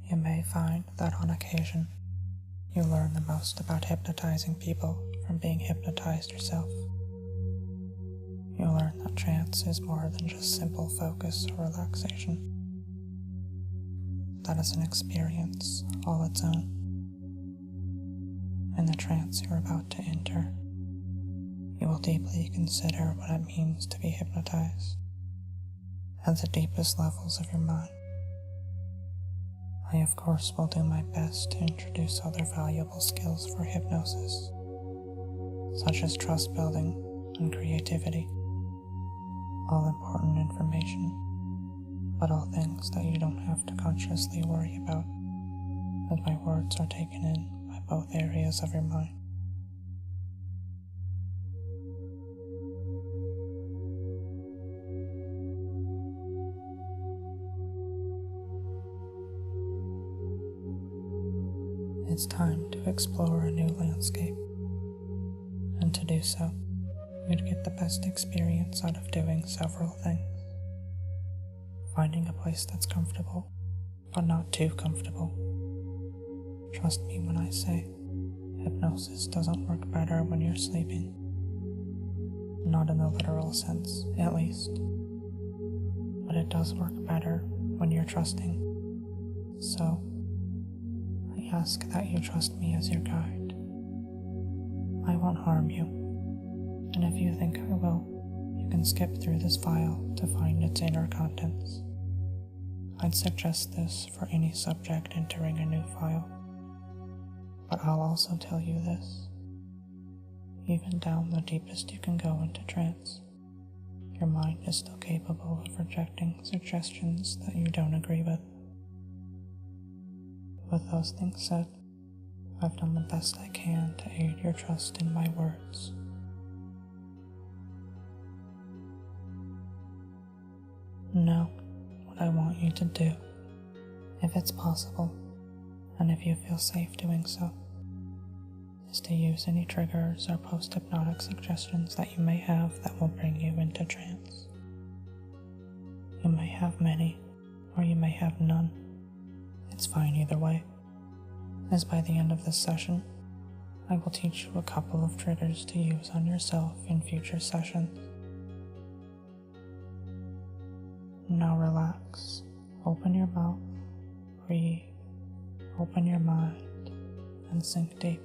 You may find that on occasion, you learn the most about hypnotizing people from being hypnotized yourself. You learn that trance is more than just simple focus or relaxation. That is an experience all its own. In the trance you're about to enter, you will deeply consider what it means to be hypnotized at the deepest levels of your mind. I, of course, will do my best to introduce other valuable skills for hypnosis, such as trust building and creativity. All important information, but all things that you don't have to consciously worry about, as my words are taken in by both areas of your mind. It's time to explore a new landscape, and to do so, you'd get the best experience out of doing several things. Finding a place that's comfortable, but not too comfortable. Trust me when I say, hypnosis doesn't work better when you're sleeping. Not in the literal sense, at least. But it does work better when you're trusting. So, I ask that you trust me as your guide. I won't harm you, and if you think I will, you can skip through this file to find its inner contents. I'd suggest this for any subject entering a new file, but I'll also tell you this. Even down the deepest you can go into trance, your mind is still capable of rejecting suggestions that you don't agree with. With those things said, I've done the best I can to aid your trust in my words. Now, what I want you to do, if it's possible, and if you feel safe doing so, is to use any triggers or post-hypnotic suggestions that you may have that will bring you into trance. You may have many, or you may have none. It's fine either way, as by the end of this session, I will teach you a couple of triggers to use on yourself in future sessions. Now relax, open your mouth, breathe, open your mind, and sink deep.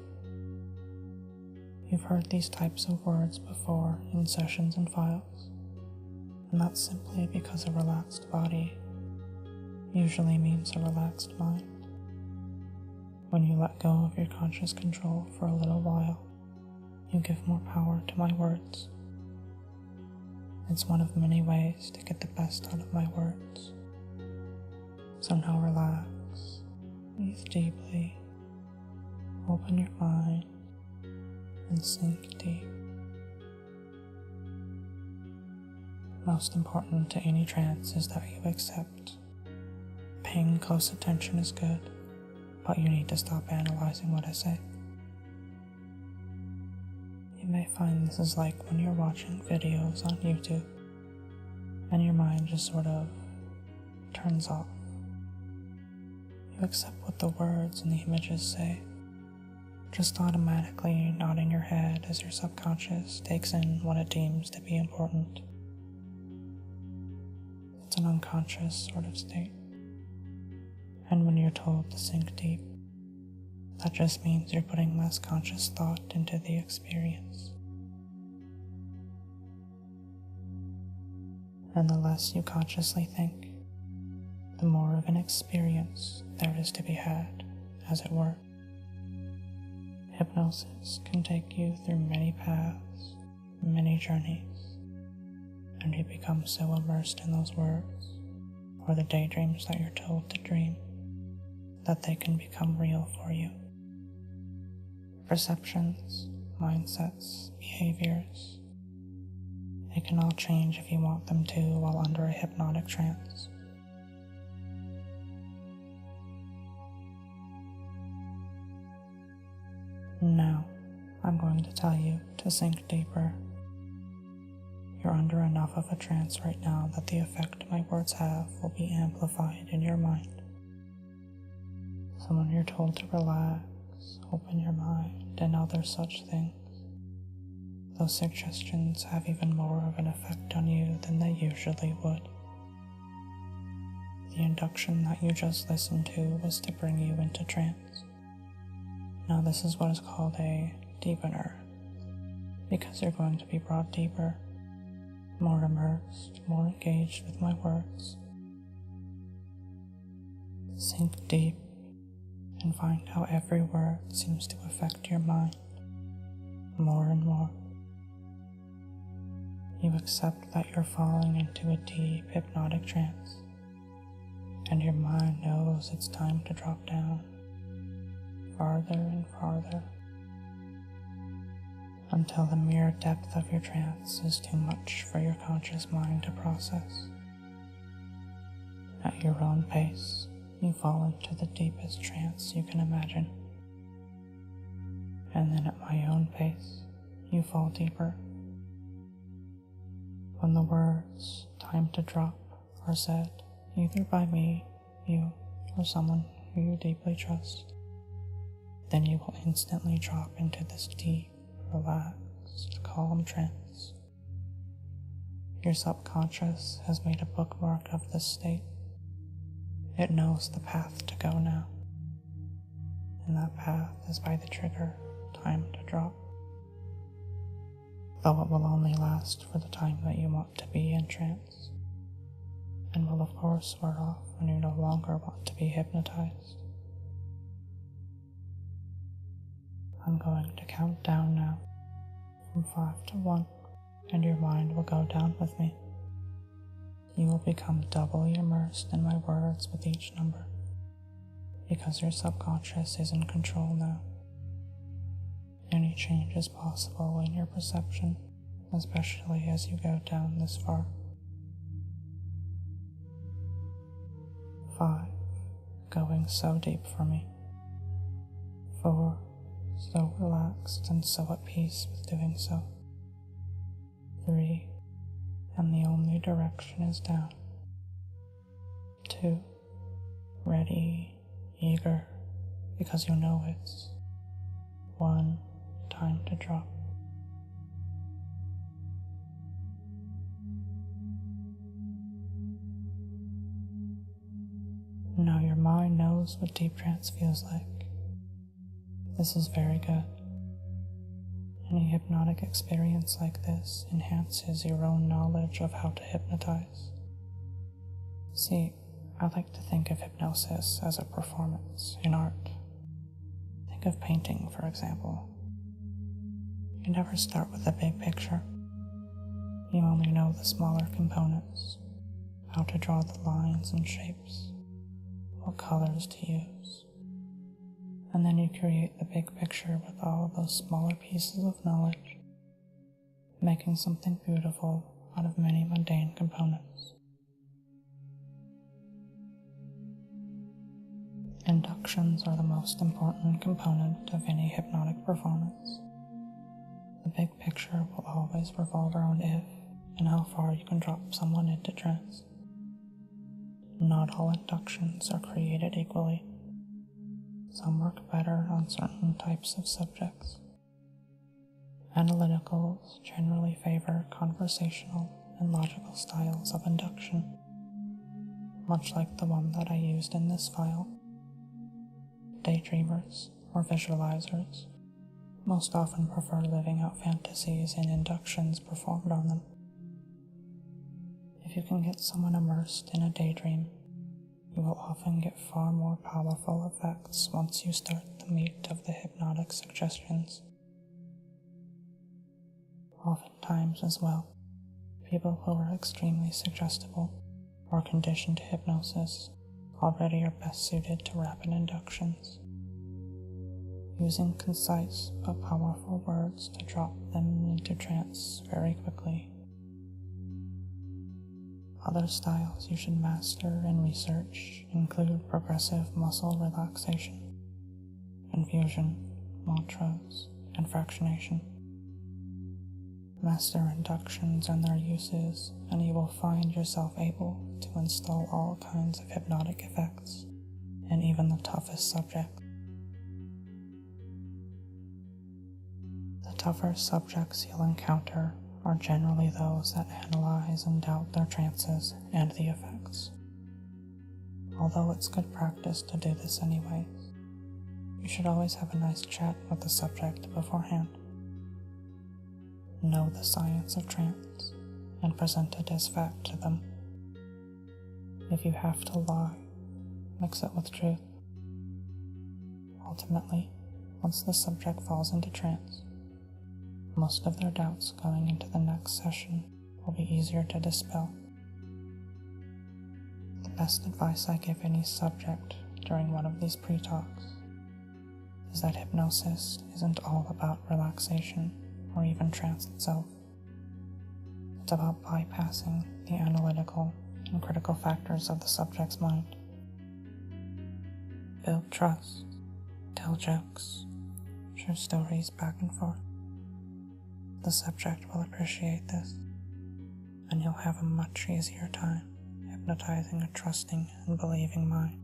You've heard these types of words before in sessions and files, and that's simply because a relaxed body usually means a relaxed mind. When you let go of your conscious control for a little while, you give more power to my words. It's one of many ways to get the best out of my words. So now relax, breathe deeply, open your mind, and sink deep. Most important to any trance is that you accept. Paying close attention is good, but you need to stop analyzing what I say. You may find this is like when you're watching videos on YouTube, and your mind just sort of turns off. You accept what the words and the images say, just automatically nodding your head as your subconscious takes in what it deems to be important. It's an unconscious sort of state. And when you're told to sink deep, that just means you're putting less conscious thought into the experience. And the less you consciously think, the more of an experience there is to be had, as it were. Hypnosis can take you through many paths, many journeys, and you become so immersed in those words, or the daydreams that you're told to dream, that they can become real for you. Perceptions, mindsets, behaviors, they can all change if you want them to while under a hypnotic trance. Now, I'm going to tell you to sink deeper. You're under enough of a trance right now that the effect my words have will be amplified in your mind. So when you're told to relax, open your mind, and other such things, those suggestions have even more of an effect on you than they usually would. The induction that you just listened to was to bring you into trance. Now this is what is called a deepener, because you're going to be brought deeper, more immersed, more engaged with my words. Sink deep and find how every word seems to affect your mind more and more. You accept that you're falling into a deep hypnotic trance, and your mind knows it's time to drop down farther and farther until the mere depth of your trance is too much for your conscious mind to process. At your own pace, you fall into the deepest trance you can imagine, and then at my own pace, you fall deeper. When the words "time to drop" are said, either by me, you, or someone who you deeply trust, then you will instantly drop into this deep, relaxed, calm trance. Your subconscious has made a bookmark of this state. It knows the path to go now, and that path is by the trigger "time to drop." Though it will only last for the time that you want to be in trance, and will of course wear off when you no longer want to be hypnotized. I'm going to count down now, from 5 to 1, and your mind will go down with me. You will become doubly immersed in my words with each number, because your subconscious is in control now. Any change is possible in your perception, especially as you go down this far. 5, going so deep for me. 4, so relaxed and so at peace with doing so. 3, and the only direction is down. 2, ready, eager, because you know it's 1, time to drop. Now your mind knows what deep trance feels like. This is very good. Any hypnotic experience like this enhances your own knowledge of how to hypnotize. See, I like to think of hypnosis as a performance in art. Think of painting, for example. You never start with a big picture. You only know the smaller components, how to draw the lines and shapes, what colors to use. And then you create the big picture with all those smaller pieces of knowledge, making something beautiful out of many mundane components. Inductions are the most important component of any hypnotic performance. The big picture will always revolve around if and how far you can drop someone into trance. Not all inductions are created equally. Some work better on certain types of subjects. Analyticals generally favor conversational and logical styles of induction, much like the one that I used in this file. Daydreamers or visualizers most often prefer living out fantasies in inductions performed on them. If you can get someone immersed in a daydream, you will often get far more powerful effects once you start the meat of the hypnotic suggestions. Oftentimes as well, people who are extremely suggestible or conditioned to hypnosis already are best suited to rapid inductions, using concise but powerful words to drop them into trance very quickly. Other styles you should master and research include progressive muscle relaxation, infusion, mantras, and fractionation. Master inductions and their uses, and you will find yourself able to install all kinds of hypnotic effects and even the toughest subjects. The tougher subjects you'll encounter are generally those that analyze and doubt their trances and the effects. Although it's good practice to do this anyways, you should always have a nice chat with the subject beforehand. Know the science of trance and present it as fact to them. If you have to lie, mix it with truth. Ultimately, once the subject falls into trance, most of their doubts going into the next session will be easier to dispel. The best advice I give any subject during one of these pre-talks is that hypnosis isn't all about relaxation or even trance itself. It's about bypassing the analytical and critical factors of the subject's mind. Build trust, tell jokes, share stories back and forth. The subject will appreciate this, and you'll have a much easier time hypnotizing a trusting and believing mind.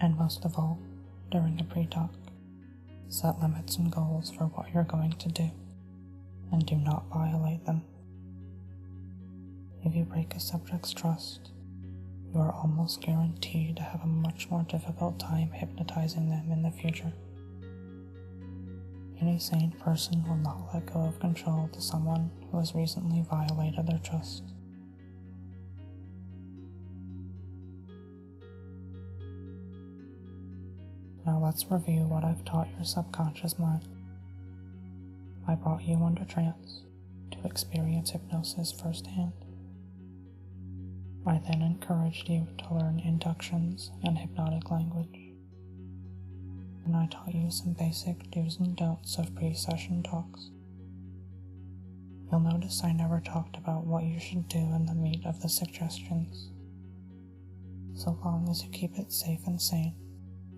And most of all, during a pre-talk, set limits and goals for what you're going to do, and do not violate them. If you break a subject's trust, you are almost guaranteed to have a much more difficult time hypnotizing them in the future. Any sane person will not let go of control to someone who has recently violated their trust. Now let's review what I've taught your subconscious mind. I brought you under trance to experience hypnosis firsthand. I then encouraged you to learn inductions and hypnotic language. And I taught you some basic do's and don'ts of pre-session talks. You'll notice I never talked about what you should do in the meat of the suggestions. So long as you keep it safe and sane,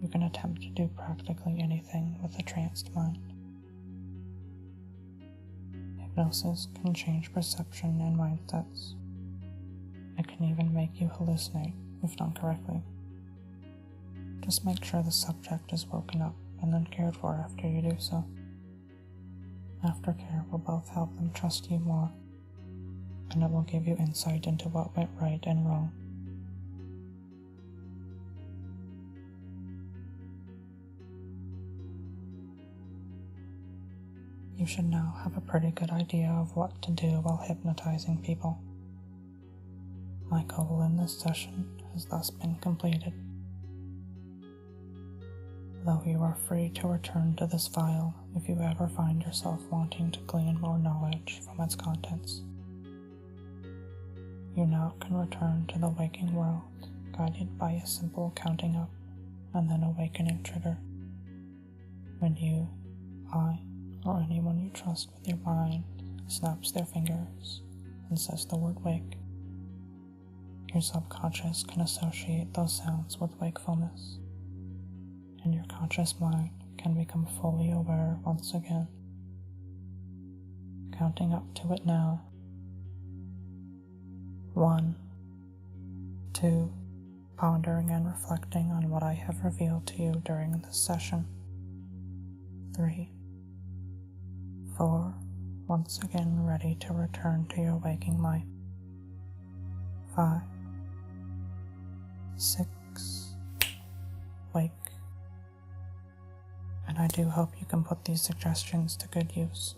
you can attempt to do practically anything with a tranced mind. Hypnosis can change perception and mindsets. It can even make you hallucinate if done correctly. Just make sure the subject is woken up and then cared for after you do so. Aftercare will both help them trust you more, and it will give you insight into what went right and wrong. You should now have a pretty good idea of what to do while hypnotizing people. My goal in this session has thus been completed. Though you are free to return to this file if you ever find yourself wanting to glean more knowledge from its contents. You now can return to the waking world, guided by a simple counting up and then awakening trigger. When you, I, or anyone you trust with your mind snaps their fingers and says the word wake, your subconscious can associate those sounds with wakefulness, and your conscious mind can become fully aware once again. Counting up to it now. 1, 2, pondering and reflecting on what I have revealed to you during this session. 3, 4, once again ready to return to your waking life. 5, 6, wake. And I do hope you can put these suggestions to good use.